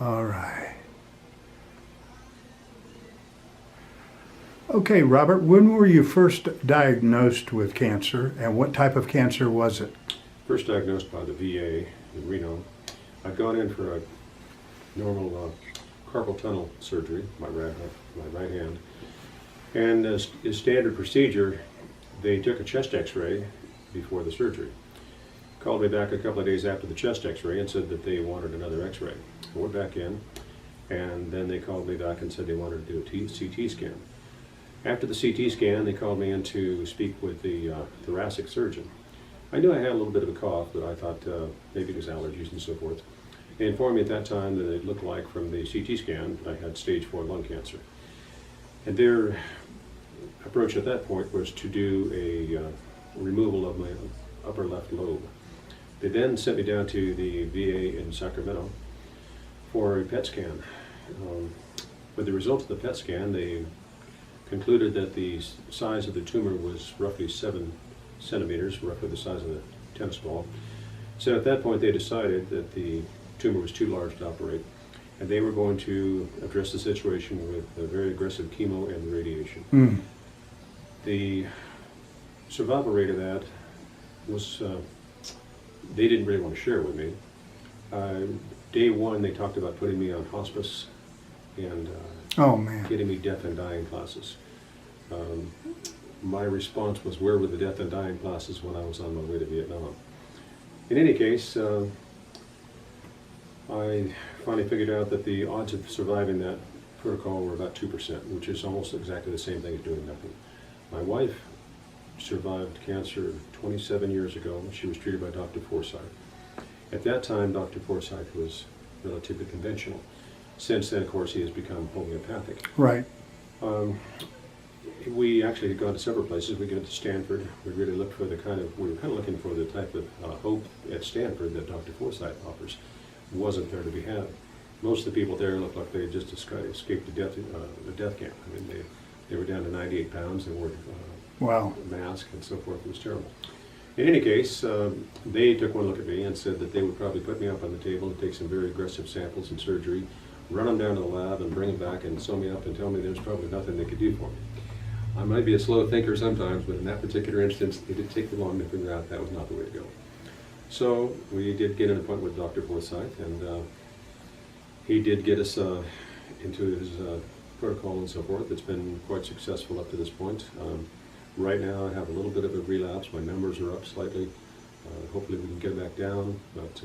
All right. Okay, Robert, when were you first diagnosed with cancer, and what type of cancer was it? First diagnosed by the VA in Reno. I'd gone in for a normal carpal tunnel surgery, my right hand. And as is standard procedure, they took a chest x-ray before the surgery. Called me back a couple of days after the chest x-ray and said that they wanted another x-ray. I went back in, and then they called me back and said they wanted to do a CT scan. After the CT scan, they called me in to speak with the thoracic surgeon. I knew I had a little bit of a cough, but I thought maybe it was allergies and so forth. They informed me at that time that it looked like from the CT scan I had stage 4 lung cancer. And their approach at that point was to do a removal of my upper left lobe. They then sent me down to the VA in Sacramento for a PET scan. With the results of the PET scan, they concluded that the size of the tumor was roughly 7 centimeters, roughly the size of a tennis ball. So at that point they decided that the tumor was too large to operate, and they were going to address the situation with a very aggressive chemo and radiation. The survival rate of that was, they didn't really want to share with me. Day one they talked about putting me on hospice and Oh, man. getting me death and dying classes. My response was, where were the death and dying classes when I was on my way to Vietnam? In any case, I finally figured out that the odds of surviving that protocol were about 2%, which is almost exactly the same thing as doing nothing. My wife survived cancer 27 years ago. She was treated by Dr. Forsythe. At that time, Dr. Forsythe was relatively conventional. Since then, of course, he has become homeopathic. Right. We actually had gone to several places. We went to Stanford. We really looked for we were kind of looking for the type of hope at Stanford that Dr. Forsythe offers. Wasn't there to be had. Most of the people there looked like they had just escaped the death camp. I mean, they were down to 98 pounds. They wore Wow. a mask and so forth. It was terrible. In any case, they took one look at me and said that they would probably put me up on the table and take some very aggressive samples and surgery, run them down to the lab and bring them back and sew me up and tell me there's probably nothing they could do for me. I might be a slow thinker sometimes, but in that particular instance, it did take me long to figure out that was not the way to go. So we did get an appointment with Dr. Forsythe, and he did get us into his protocol and so forth. It's been quite successful up to this point. Right now I have a little bit of a relapse. My numbers are up slightly. Hopefully we can get back down, but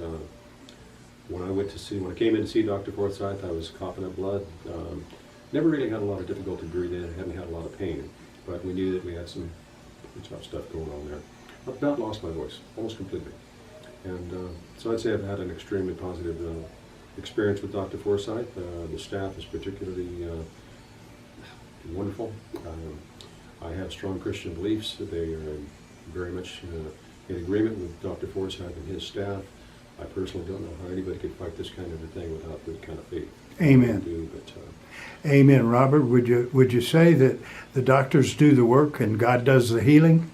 when I came in to see Dr. Forsythe, I was coughing up blood. Never really had a lot of difficulty breathing. I hadn't had a lot of pain, but we knew that we had some tough stuff going on there. I've about lost my voice, almost completely. And so I'd say I've had an extremely positive experience with Dr. Forsythe. The staff is particularly wonderful. I have strong Christian beliefs. They are very much in agreement with Dr. Forsythe and his staff. I personally don't know how anybody could fight this kind of a thing without this kind of faith. Amen. Amen. Robert, would you say that the doctors do the work and God does the healing?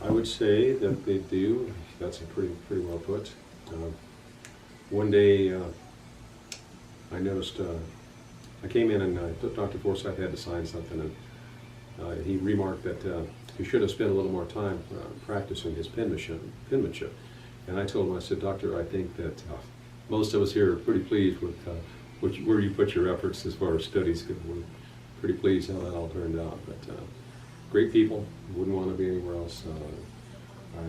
I would say that they do. That's pretty well put. One day I noticed, I came in and Dr. Forsythe had to sign something, and he remarked that he should have spent a little more time practicing his penmanship. And I told him, I said, Doctor, I think that most of us here are pretty pleased with where you put your efforts as far as studies. We're pretty pleased how that all turned out. But great people, wouldn't want to be anywhere else.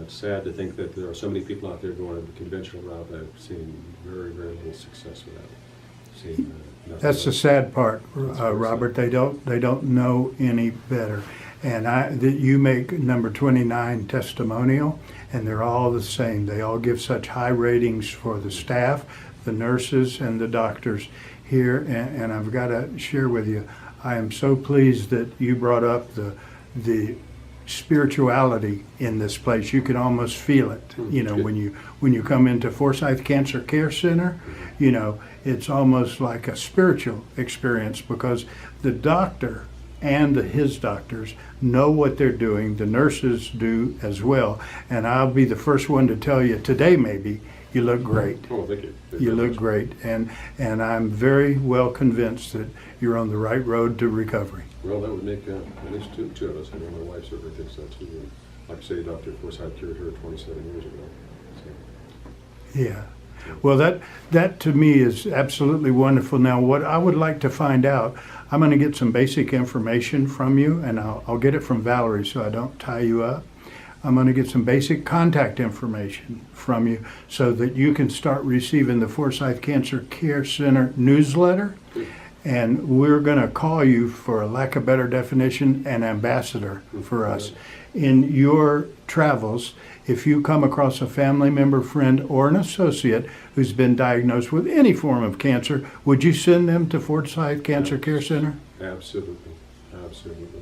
It's sad to think that there are so many people out there going the conventional route. I've seen very, very little success with that. That's the sad part, Robert. They don't know any better. And that you make number 29 testimonial, and they're all the same. They all give such high ratings for the staff, the nurses, and the doctors here. And I've got to share with you, I am so pleased that you brought up the spirituality in this place. You can almost feel it, you know, when you come into Forsythe Cancer Care Center. You know, it's almost like a spiritual experience because the doctor and his doctors know what they're doing. The nurses do as well. And I'll be the first one to tell you today maybe you look great. Oh, thank you. Thank You very look much. great, and I'm very well convinced that you're on the right road to recovery. Well, that would make at least two of us. I know my wife certainly thinks that too. And like I say, Dr. Forsythe cured her 27 years ago. So, Yeah. Well, that to me is absolutely wonderful. Now, what I would like to find out, I'm going to get some basic information from you, and I'll get it from Valerie so I don't tie you up. I'm going to get some basic contact information from you so that you can start receiving the Forsythe Cancer Care Center newsletter. And we're going to call you, for a lack of better definition, an ambassador for us. In your travels, if you come across a family member, friend, or an associate who's been diagnosed with any form of cancer, would you send them to Forsythe Cancer Care Center? absolutely, absolutely.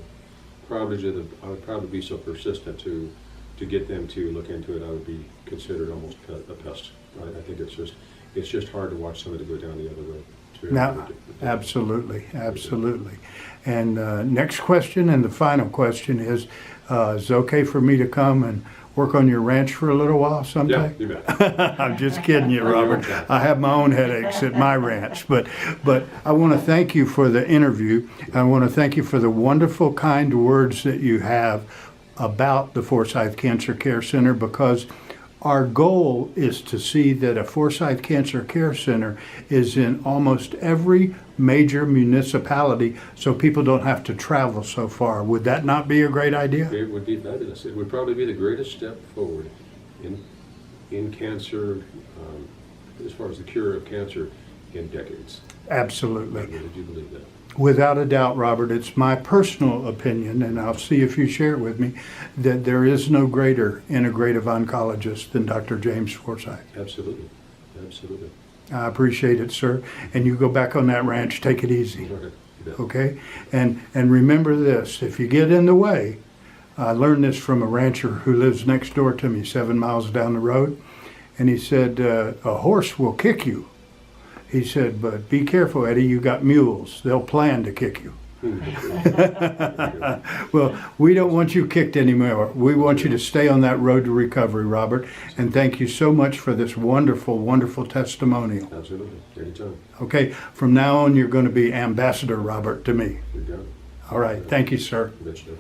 I would probably be so persistent to get them to look into it. I would be considered almost a pest. I think it's just hard to watch somebody go down the other road. Now, absolutely, absolutely. And next question, and the final question is it okay for me to come and work on your ranch for a little while Yeah, sometime? you bet. I'm just kidding you, Robert. I have my own headaches at my ranch. But I want to thank you for the interview. I want to thank you for the wonderful, kind words that you have about the Forsythe Cancer Care Center, because our goal is to see that a Forsythe Cancer Care Center is in almost every major municipality so people don't have to travel so far. Would that not be a great idea? It would be fabulous. It would probably be the greatest step forward in cancer, as far as the cure of cancer, in decades. Absolutely. I really do believe that. Without a doubt, Robert, it's my personal opinion, and I'll see if you share it with me, that there is no greater integrative oncologist than Dr. James Forsythe. Absolutely, absolutely. I appreciate it, sir. And you go back on that ranch, take it easy, Okay, you bet. okay? And remember this, if you get in the way, I learned this from a rancher who lives next door to me, 7 miles down the road, and he said, a horse will kick you. He said, but be careful, Eddie, you got mules. They'll plan to kick you. Well, we don't want you kicked anymore. We want you to stay on that road to recovery, Robert. And thank you so much for this wonderful, wonderful testimonial. Absolutely, anytime. Okay, from now on, you're going to be Ambassador Robert to me. You got it. All right, thank you, sir. You bet you do.